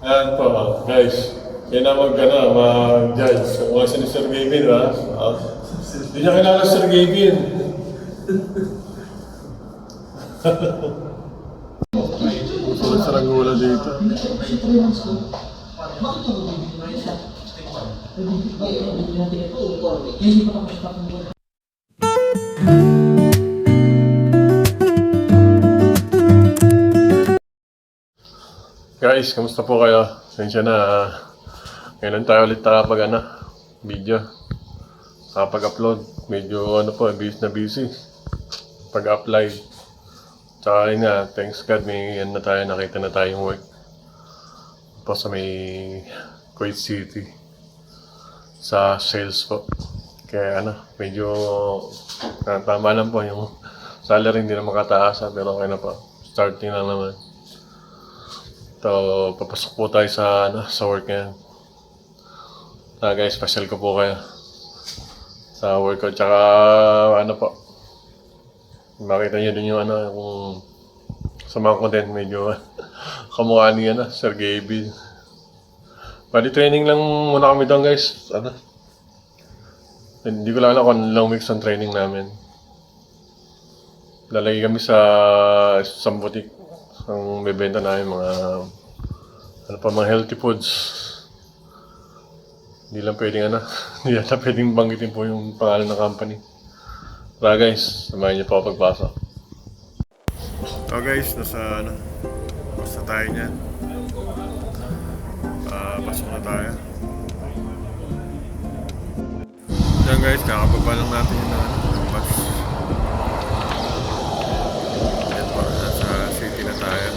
Ayan po, guys. Yan na mag-judge. Mga si Sir Gavin, ha? Hindi niya kilala Sir Gavin. Sulit sa rangula dito. Guys, kamusta po kayo? Sensya na, ngayon tayo ulit video. Kapag-upload, medyo busy. Pag-apply. Tsaka yun nga, thanks God, may nakita na tayong work. Po sa may Kuwait City. Sa sales po. Kaya medyo tama lang po yung salary, hindi na makataas, pero okay na po. Starting lang naman. So, papasok po tayo sa work ngayon. Guys, special ko po kayo sa work ko. Tsaka, po. Makita niyo din yung yung sa mga content, medyo kamukha ni Sir Gavin. Bali, training lang muna kami doon, guys. Hindi ko lang alam kung long weeks ang training namin. Lalagay kami sa isang boutique. Ang bebenta namin mga mga healthy foods. Hindi lang pwedeng hindi lang pwedeng banggitin po yung pangalan ng company. Tara guys, samahan niyo po ako pagpasok. So guys, basta tayo niyan. Pasok na tayo. Yan guys, kakababa lang natin yung bus. City na tayo.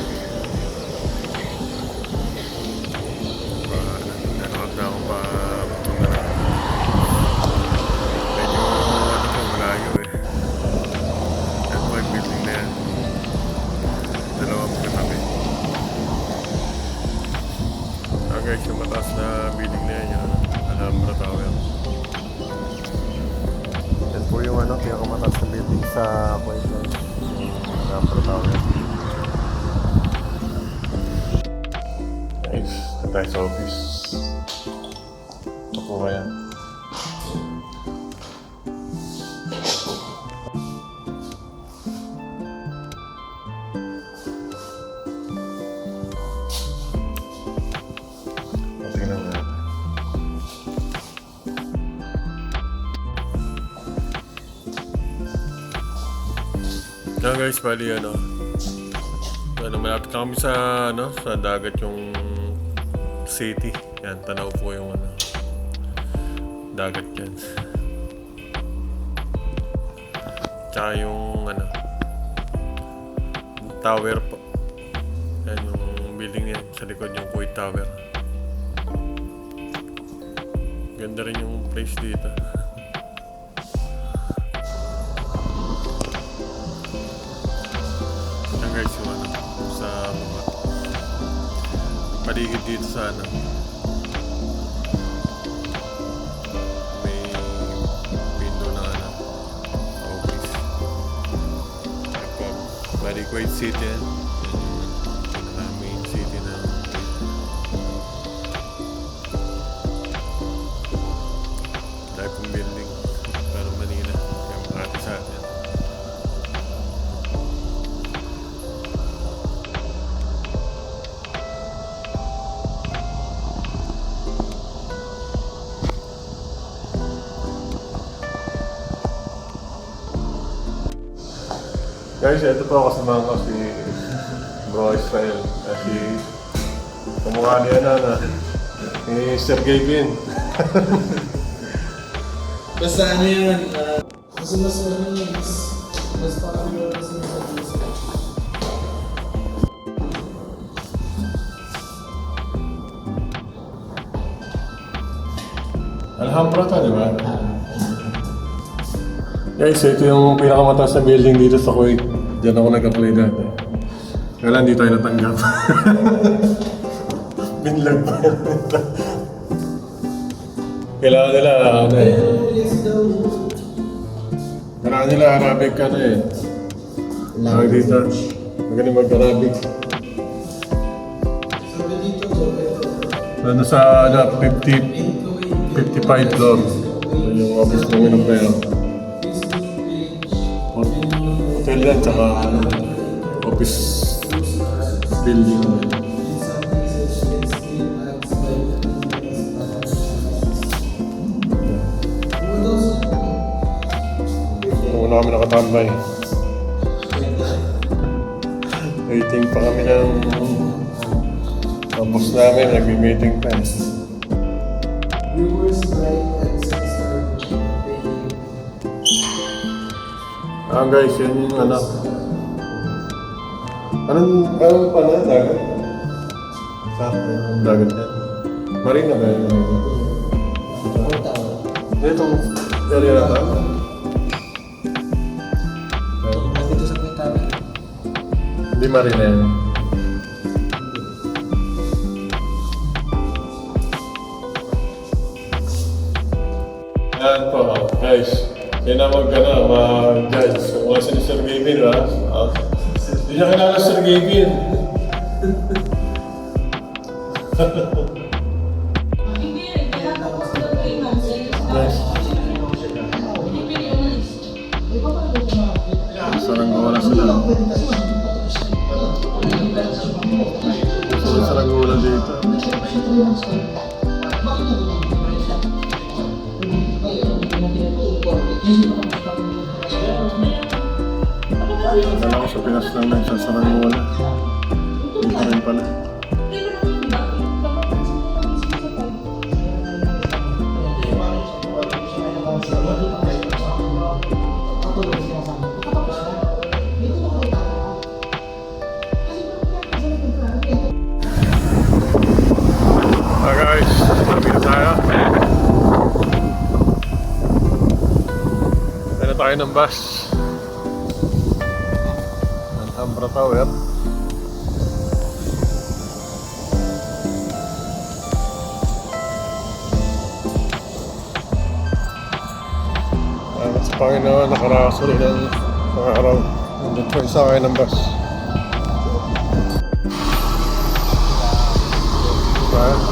Nanood na akong papunta na. Medyo malayo Yan po yung building na yan. Dalawang katabi. Guys, yung mataas na building na yan, yung Alhambra Tower. Yan po yung pinakamataas na building sa Kuwait. Alhambra Tower. Nice. Tayo sa office. Ito po kaya. Tingnan natin. Yan guys, bali malapit na kami sa dagat yung city. Yan, tanaw po yung dagat yan. Tsaka yung tower po. Yan yung building yan sa likod, yung Kuwait Tower. Ganda rin yung place dito. Yan guys, yung sa mga paligid dito sa may window na office. Bali Kuwait City yan. Main city na dahil pong building parang Manila yung ate sa atin. Guys, ito po kasama ko si Bro Israel. Si kamukha niya ni Sir Gavin. Basta yun, mas parang yun kasi nasa Alhambra to, di ba? Guys, ito yung pinakamataas na building dito sa Kuwait. Diyan ako nag-apply dati. Kaya lang, di tayo natanggap. Binlag pa yun. Kailangan nila, kailangan nila Arabic Tawag dito. Magaling mag-Arabic. sabi dito, Ano sa 55 floor. Yun yung office namin ng pera. Hotel yan, tsaka office building. Una kami nakatambay. Waiting pa kami ng boss namin, nag-meeting pa. Guys, yan yung ano. Anong pa na? Dagat? Dagat yan. Marina ba yun? Itong area na ito? Dito sa Quintana. Hindi marina yan. Yan po, guys. Yan na mag-judge. Kung kasi ni Sir Gavin, ha? Hindi niya kilala Sir Gavin. Nice. Saranggola sila. Saranggola dito. Kala ko sa Pinas lang na sa Saranggola. Hindi pa rin pala. Guys, sabi na tayo. Tayo na tayo ng bus. Alhambra Tower. Salamat sa Panginoon, nakarasuli ng mga araw. Nandun po isa kayo ng bus.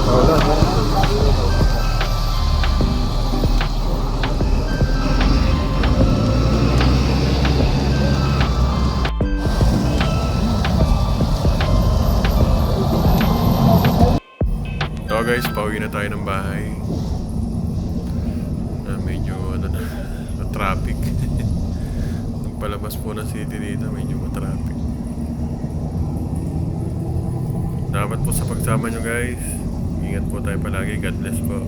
Wala. So guys, pauwi na tayo ng bahay. Medyo traffic. Nung palabas po ng city dito, medyo traffic. Salamat po sa pagsama nyo guys. Ingat po tayo palagi. God bless po.